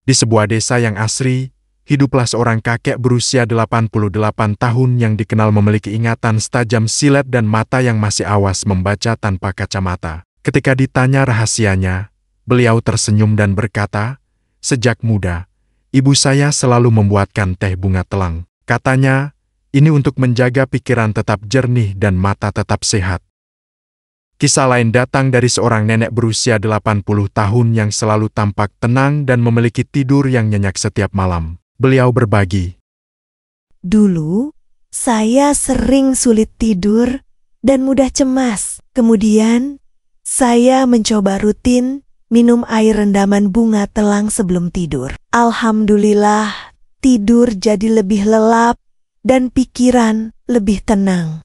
Di sebuah desa yang asri, hiduplah seorang kakek berusia 88 tahun yang dikenal memiliki ingatan setajam silet dan mata yang masih awas membaca tanpa kacamata. Ketika ditanya rahasianya, beliau tersenyum dan berkata, "Sejak muda, ibu saya selalu membuatkan teh bunga telang. Katanya, ini untuk menjaga pikiran tetap jernih dan mata tetap sehat." Kisah lain datang dari seorang nenek berusia 80 tahun yang selalu tampak tenang dan memiliki tidur yang nyenyak setiap malam. Beliau berbagi, Dulu, saya sering sulit tidur dan mudah cemas. Kemudian, saya mencoba rutin minum air rendaman bunga telang sebelum tidur. Alhamdulillah, tidur jadi lebih lelap dan pikiran lebih tenang.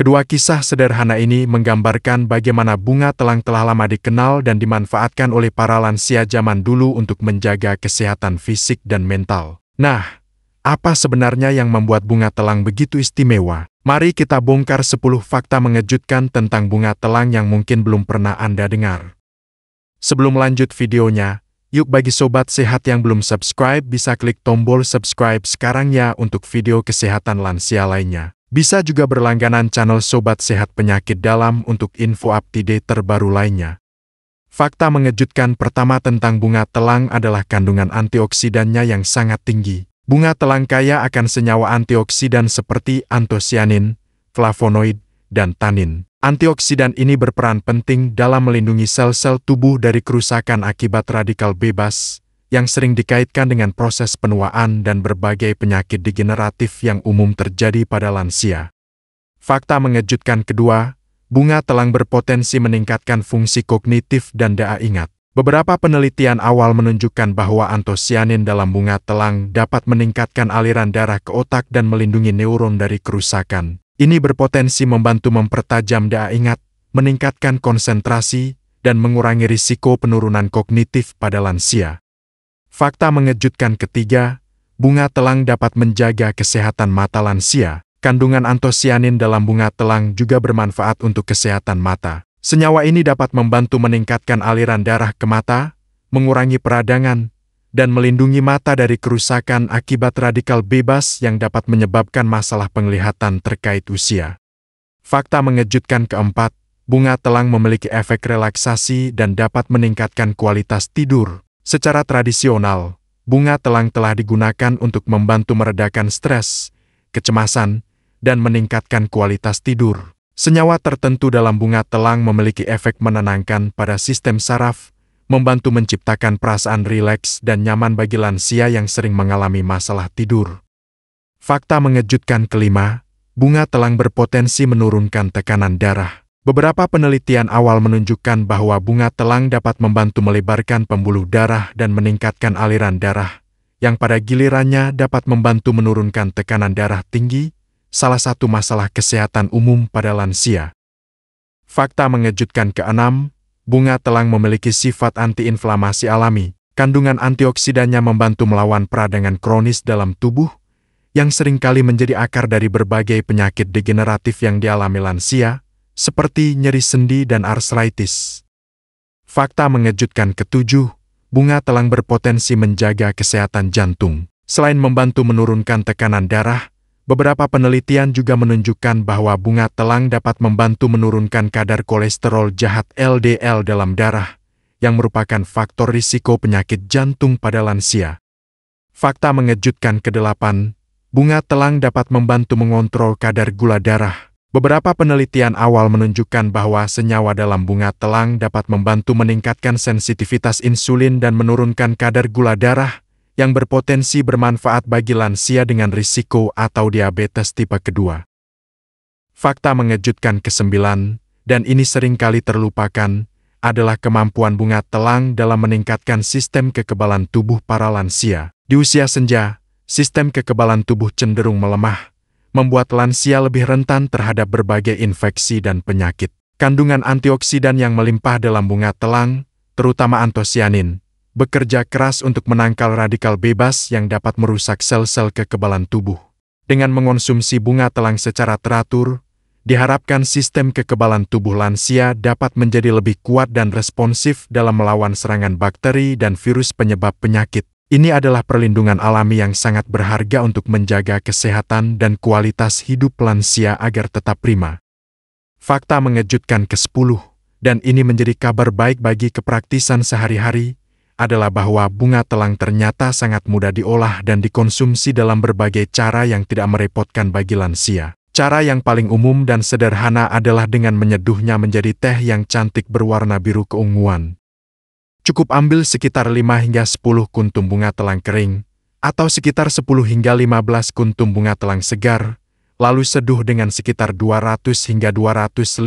Kedua kisah sederhana ini menggambarkan bagaimana bunga telang telah lama dikenal dan dimanfaatkan oleh para lansia zaman dulu untuk menjaga kesehatan fisik dan mental. Nah, apa sebenarnya yang membuat bunga telang begitu istimewa? Mari kita bongkar 10 fakta mengejutkan tentang bunga telang yang mungkin belum pernah Anda dengar. Sebelum lanjut videonya, yuk bagi sobat sehat yang belum subscribe bisa klik tombol subscribe sekarang ya untuk video kesehatan lansia lainnya. Bisa juga berlangganan channel Sobat Sehat Penyakit Dalam untuk info up-to-date terbaru lainnya. Fakta mengejutkan pertama tentang bunga telang adalah kandungan antioksidannya yang sangat tinggi. Bunga telang kaya akan senyawa antioksidan seperti antosianin, flavonoid, dan tanin. Antioksidan ini berperan penting dalam melindungi sel-sel tubuh dari kerusakan akibat radikal bebas, yang sering dikaitkan dengan proses penuaan dan berbagai penyakit degeneratif yang umum terjadi pada lansia. Fakta mengejutkan kedua, bunga telang berpotensi meningkatkan fungsi kognitif dan daya ingat. Beberapa penelitian awal menunjukkan bahwa antosianin dalam bunga telang dapat meningkatkan aliran darah ke otak dan melindungi neuron dari kerusakan. Ini berpotensi membantu mempertajam daya ingat, meningkatkan konsentrasi, dan mengurangi risiko penurunan kognitif pada lansia. Fakta mengejutkan ketiga, bunga telang dapat menjaga kesehatan mata lansia. Kandungan antosianin dalam bunga telang juga bermanfaat untuk kesehatan mata. Senyawa ini dapat membantu meningkatkan aliran darah ke mata, mengurangi peradangan, dan melindungi mata dari kerusakan akibat radikal bebas yang dapat menyebabkan masalah penglihatan terkait usia. Fakta mengejutkan keempat, bunga telang memiliki efek relaksasi dan dapat meningkatkan kualitas tidur. Secara tradisional, bunga telang telah digunakan untuk membantu meredakan stres, kecemasan, dan meningkatkan kualitas tidur. Senyawa tertentu dalam bunga telang memiliki efek menenangkan pada sistem saraf, membantu menciptakan perasaan rileks dan nyaman bagi lansia yang sering mengalami masalah tidur. Fakta mengejutkan kelima, bunga telang berpotensi menurunkan tekanan darah. Beberapa penelitian awal menunjukkan bahwa bunga telang dapat membantu melebarkan pembuluh darah dan meningkatkan aliran darah, yang pada gilirannya dapat membantu menurunkan tekanan darah tinggi, salah satu masalah kesehatan umum pada lansia. Fakta mengejutkan keenam, bunga telang memiliki sifat antiinflamasi alami. Kandungan antioksidannya membantu melawan peradangan kronis dalam tubuh, yang seringkali menjadi akar dari berbagai penyakit degeneratif yang dialami lansia, seperti nyeri sendi dan arthritis. Fakta mengejutkan ketujuh, bunga telang berpotensi menjaga kesehatan jantung. Selain membantu menurunkan tekanan darah, beberapa penelitian juga menunjukkan bahwa bunga telang dapat membantu menurunkan kadar kolesterol jahat LDL dalam darah, yang merupakan faktor risiko penyakit jantung pada lansia. Fakta mengejutkan kedelapan, bunga telang dapat membantu mengontrol kadar gula darah. Beberapa penelitian awal menunjukkan bahwa senyawa dalam bunga telang dapat membantu meningkatkan sensitivitas insulin dan menurunkan kadar gula darah, yang berpotensi bermanfaat bagi lansia dengan risiko atau diabetes tipe kedua. Fakta mengejutkan kesembilan, dan ini seringkali terlupakan, adalah kemampuan bunga telang dalam meningkatkan sistem kekebalan tubuh para lansia. Di usia senja, sistem kekebalan tubuh cenderung melemah, membuat lansia lebih rentan terhadap berbagai infeksi dan penyakit. Kandungan antioksidan yang melimpah dalam bunga telang, terutama antosianin, bekerja keras untuk menangkal radikal bebas yang dapat merusak sel-sel kekebalan tubuh. Dengan mengonsumsi bunga telang secara teratur, diharapkan sistem kekebalan tubuh lansia dapat menjadi lebih kuat dan responsif dalam melawan serangan bakteri dan virus penyebab penyakit. Ini adalah perlindungan alami yang sangat berharga untuk menjaga kesehatan dan kualitas hidup lansia agar tetap prima. Fakta mengejutkan ke-10, dan ini menjadi kabar baik bagi kepraktisan sehari-hari, adalah bahwa bunga telang ternyata sangat mudah diolah dan dikonsumsi dalam berbagai cara yang tidak merepotkan bagi lansia. Cara yang paling umum dan sederhana adalah dengan menyeduhnya menjadi teh yang cantik berwarna biru keunguan. Cukup ambil sekitar 5 hingga 10 kuntum bunga telang kering, atau sekitar 10 hingga 15 kuntum bunga telang segar, lalu seduh dengan sekitar 200 hingga 250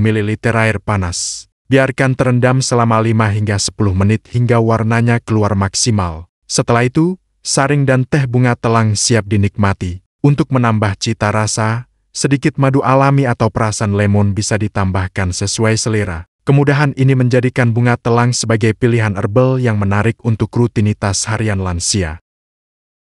ml air panas. Biarkan terendam selama 5 hingga 10 menit hingga warnanya keluar maksimal. Setelah itu, saring dan teh bunga telang siap dinikmati. Untuk menambah cita rasa, sedikit madu alami atau perasan lemon bisa ditambahkan sesuai selera. Kemudahan ini menjadikan bunga telang sebagai pilihan herbal yang menarik untuk rutinitas harian lansia.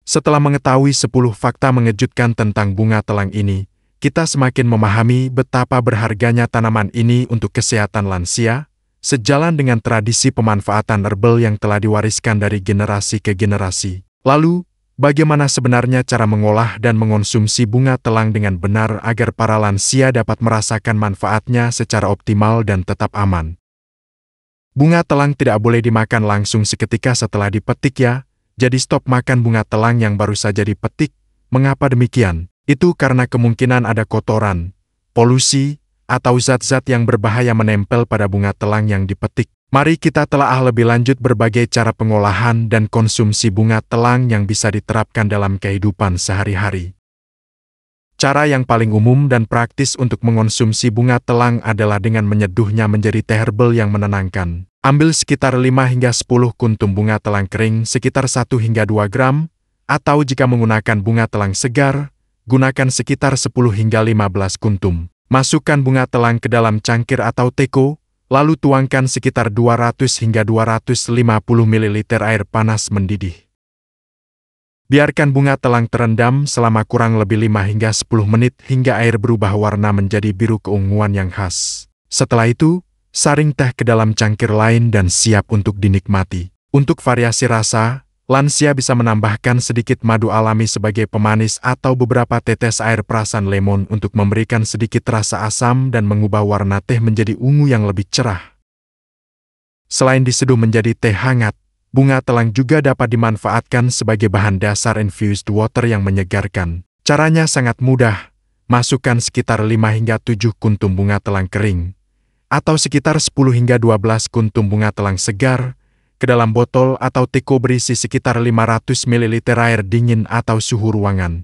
Setelah mengetahui 10 fakta mengejutkan tentang bunga telang ini, kita semakin memahami betapa berharganya tanaman ini untuk kesehatan lansia, sejalan dengan tradisi pemanfaatan herbal yang telah diwariskan dari generasi ke generasi. Lalu, bagaimana sebenarnya cara mengolah dan mengonsumsi bunga telang dengan benar agar para lansia dapat merasakan manfaatnya secara optimal dan tetap aman? Bunga telang tidak boleh dimakan langsung seketika setelah dipetik ya, jadi stop makan bunga telang yang baru saja dipetik. Mengapa demikian? Itu karena kemungkinan ada kotoran, polusi, atau zat-zat yang berbahaya menempel pada bunga telang yang dipetik. Mari kita telaah lebih lanjut berbagai cara pengolahan dan konsumsi bunga telang yang bisa diterapkan dalam kehidupan sehari-hari. Cara yang paling umum dan praktis untuk mengonsumsi bunga telang adalah dengan menyeduhnya menjadi teh herbal yang menenangkan. Ambil sekitar 5 hingga 10 kuntum bunga telang kering sekitar 1 hingga 2 gram, atau jika menggunakan bunga telang segar, gunakan sekitar 10 hingga 15 kuntum. Masukkan bunga telang ke dalam cangkir atau teko, lalu tuangkan sekitar 200 hingga 250 ml air panas mendidih. Biarkan bunga telang terendam selama kurang lebih 5 hingga 10 menit hingga air berubah warna menjadi biru keunguan yang khas. Setelah itu, saring teh ke dalam cangkir lain dan siap untuk dinikmati. Untuk variasi rasa, lansia bisa menambahkan sedikit madu alami sebagai pemanis atau beberapa tetes air perasan lemon untuk memberikan sedikit rasa asam dan mengubah warna teh menjadi ungu yang lebih cerah. Selain diseduh menjadi teh hangat, bunga telang juga dapat dimanfaatkan sebagai bahan dasar infused water yang menyegarkan. Caranya sangat mudah. Masukkan sekitar 5 hingga 7 kuntum bunga telang kering, atau sekitar 10 hingga 12 kuntum bunga telang segar, ke dalam botol atau teko berisi sekitar 500 ml air dingin atau suhu ruangan.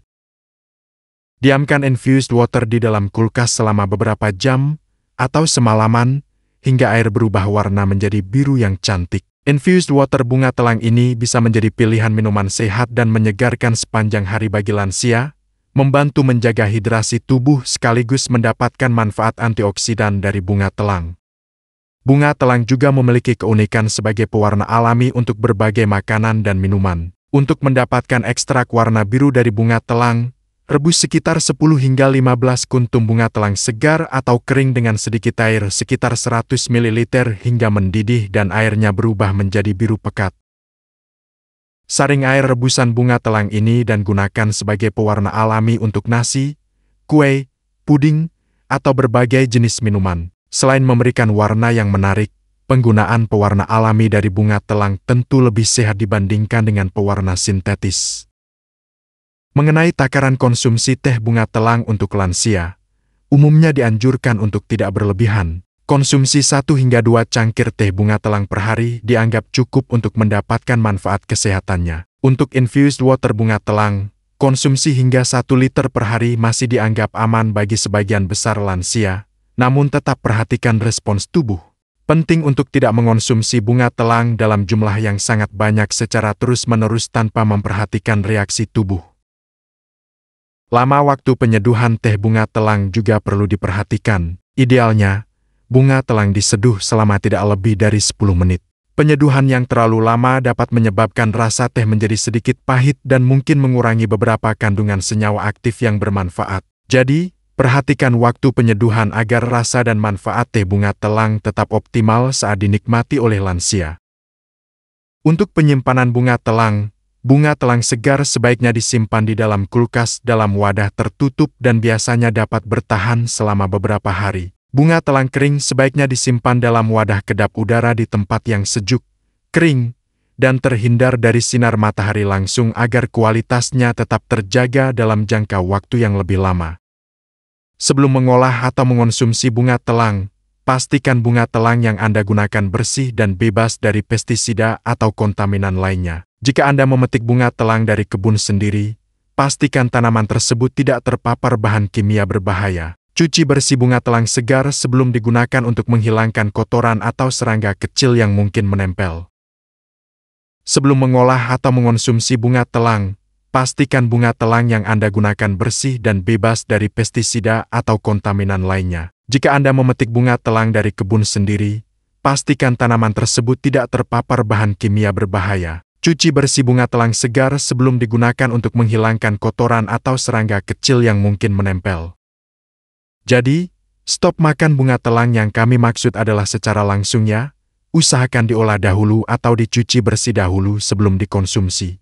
Diamkan infused water di dalam kulkas selama beberapa jam atau semalaman hingga air berubah warna menjadi biru yang cantik. Infused water bunga telang ini bisa menjadi pilihan minuman sehat dan menyegarkan sepanjang hari bagi lansia, membantu menjaga hidrasi tubuh sekaligus mendapatkan manfaat antioksidan dari bunga telang. Bunga telang juga memiliki keunikan sebagai pewarna alami untuk berbagai makanan dan minuman. Untuk mendapatkan ekstrak warna biru dari bunga telang, rebus sekitar 10 hingga 15 kuntum bunga telang segar atau kering dengan sedikit air sekitar 100 ml hingga mendidih dan airnya berubah menjadi biru pekat. Saring air rebusan bunga telang ini dan gunakan sebagai pewarna alami untuk nasi, kue, puding, atau berbagai jenis minuman. Selain memberikan warna yang menarik, penggunaan pewarna alami dari bunga telang tentu lebih sehat dibandingkan dengan pewarna sintetis. Mengenai takaran konsumsi teh bunga telang untuk lansia, umumnya dianjurkan untuk tidak berlebihan. Konsumsi 1 hingga 2 cangkir teh bunga telang per hari dianggap cukup untuk mendapatkan manfaat kesehatannya. Untuk infused water bunga telang, konsumsi hingga 1 liter per hari masih dianggap aman bagi sebagian besar lansia. Namun tetap perhatikan respons tubuh. Penting untuk tidak mengonsumsi bunga telang dalam jumlah yang sangat banyak secara terus-menerus tanpa memperhatikan reaksi tubuh. Lama waktu penyeduhan teh bunga telang juga perlu diperhatikan. Idealnya, bunga telang diseduh selama tidak lebih dari 10 menit. Penyeduhan yang terlalu lama dapat menyebabkan rasa teh menjadi sedikit pahit dan mungkin mengurangi beberapa kandungan senyawa aktif yang bermanfaat. Jadi, Perhatikan waktu penyeduhan agar rasa dan manfaat teh bunga telang tetap optimal saat dinikmati oleh lansia. Untuk penyimpanan bunga telang segar sebaiknya disimpan di dalam kulkas dalam wadah tertutup dan biasanya dapat bertahan selama beberapa hari. Bunga telang kering sebaiknya disimpan dalam wadah kedap udara di tempat yang sejuk, kering, dan terhindar dari sinar matahari langsung agar kualitasnya tetap terjaga dalam jangka waktu yang lebih lama. Sebelum mengolah atau mengonsumsi bunga telang, pastikan bunga telang yang Anda gunakan bersih dan bebas dari pestisida atau kontaminan lainnya. Jika Anda memetik bunga telang dari kebun sendiri, pastikan tanaman tersebut tidak terpapar bahan kimia berbahaya. Cuci bersih bunga telang segar sebelum digunakan untuk menghilangkan kotoran atau serangga kecil yang mungkin menempel. Sebelum mengolah atau mengonsumsi bunga telang, pastikan bunga telang yang Anda gunakan bersih dan bebas dari pestisida atau kontaminan lainnya. Jika Anda memetik bunga telang dari kebun sendiri, pastikan tanaman tersebut tidak terpapar bahan kimia berbahaya. Cuci bersih bunga telang segar sebelum digunakan untuk menghilangkan kotoran atau serangga kecil yang mungkin menempel. Jadi, stop makan bunga telang yang kami maksud adalah secara langsung ya. Usahakan diolah dahulu atau dicuci bersih dahulu sebelum dikonsumsi.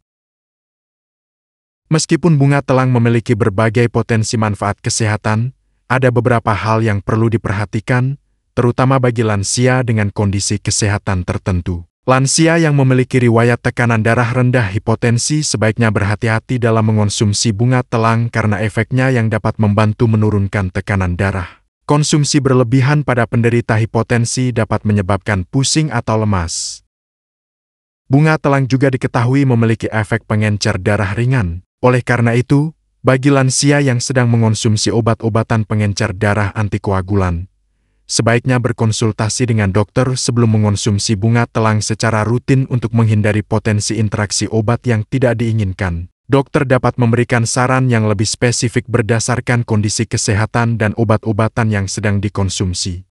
Meskipun bunga telang memiliki berbagai potensi manfaat kesehatan, ada beberapa hal yang perlu diperhatikan, terutama bagi lansia dengan kondisi kesehatan tertentu. Lansia yang memiliki riwayat tekanan darah rendah hipotensi sebaiknya berhati-hati dalam mengonsumsi bunga telang karena efeknya yang dapat membantu menurunkan tekanan darah. Konsumsi berlebihan pada penderita hipotensi dapat menyebabkan pusing atau lemas. Bunga telang juga diketahui memiliki efek pengencer darah ringan. Oleh karena itu, bagi lansia yang sedang mengonsumsi obat-obatan pengencer darah antikoagulan, sebaiknya berkonsultasi dengan dokter sebelum mengonsumsi bunga telang secara rutin untuk menghindari potensi interaksi obat yang tidak diinginkan. Dokter dapat memberikan saran yang lebih spesifik berdasarkan kondisi kesehatan dan obat-obatan yang sedang dikonsumsi.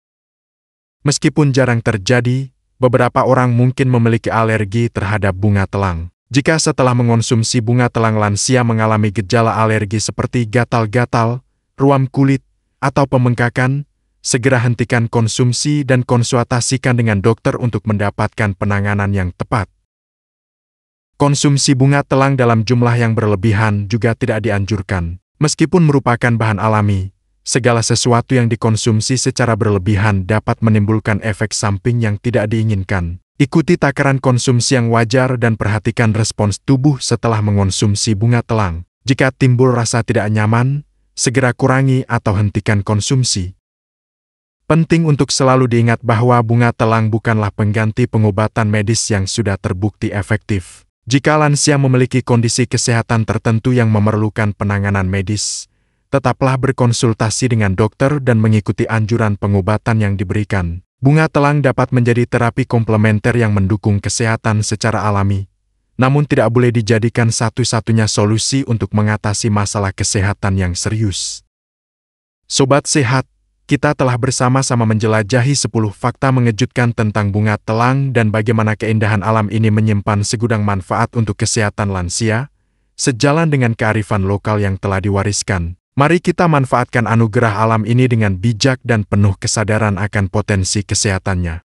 Meskipun jarang terjadi, beberapa orang mungkin memiliki alergi terhadap bunga telang. Jika setelah mengonsumsi bunga telang lansia mengalami gejala alergi seperti gatal-gatal, ruam kulit, atau pembengkakan, segera hentikan konsumsi dan konsultasikan dengan dokter untuk mendapatkan penanganan yang tepat. Konsumsi bunga telang dalam jumlah yang berlebihan juga tidak dianjurkan. Meskipun merupakan bahan alami, segala sesuatu yang dikonsumsi secara berlebihan dapat menimbulkan efek samping yang tidak diinginkan. Ikuti takaran konsumsi yang wajar dan perhatikan respons tubuh setelah mengonsumsi bunga telang. Jika timbul rasa tidak nyaman, segera kurangi atau hentikan konsumsi. Penting untuk selalu diingat bahwa bunga telang bukanlah pengganti pengobatan medis yang sudah terbukti efektif. Jika lansia memiliki kondisi kesehatan tertentu yang memerlukan penanganan medis, tetaplah berkonsultasi dengan dokter dan mengikuti anjuran pengobatan yang diberikan. Bunga telang dapat menjadi terapi komplementer yang mendukung kesehatan secara alami, namun tidak boleh dijadikan satu-satunya solusi untuk mengatasi masalah kesehatan yang serius. Sobat Sehat, kita telah bersama-sama menjelajahi 10 fakta mengejutkan tentang bunga telang dan bagaimana keindahan alam ini menyimpan segudang manfaat untuk kesehatan lansia, sejalan dengan kearifan lokal yang telah diwariskan. Mari kita manfaatkan anugerah alam ini dengan bijak dan penuh kesadaran akan potensi kesehatannya.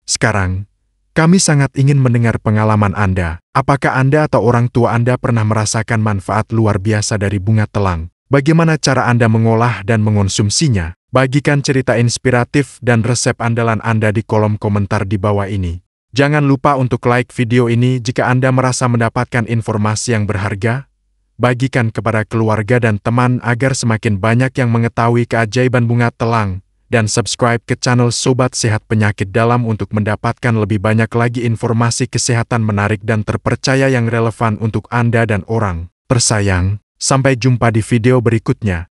Sekarang, kami sangat ingin mendengar pengalaman Anda. Apakah Anda atau orang tua Anda pernah merasakan manfaat luar biasa dari bunga telang? Bagaimana cara Anda mengolah dan mengonsumsinya? Bagikan cerita inspiratif dan resep andalan Anda di kolom komentar di bawah ini. Jangan lupa untuk like video ini jika Anda merasa mendapatkan informasi yang berharga. Bagikan kepada keluarga dan teman agar semakin banyak yang mengetahui keajaiban bunga telang. Dan subscribe ke channel Sobat Sehat Penyakit Dalam untuk mendapatkan lebih banyak lagi informasi kesehatan menarik dan terpercaya yang relevan untuk Anda dan orang tersayang. Sampai jumpa di video berikutnya.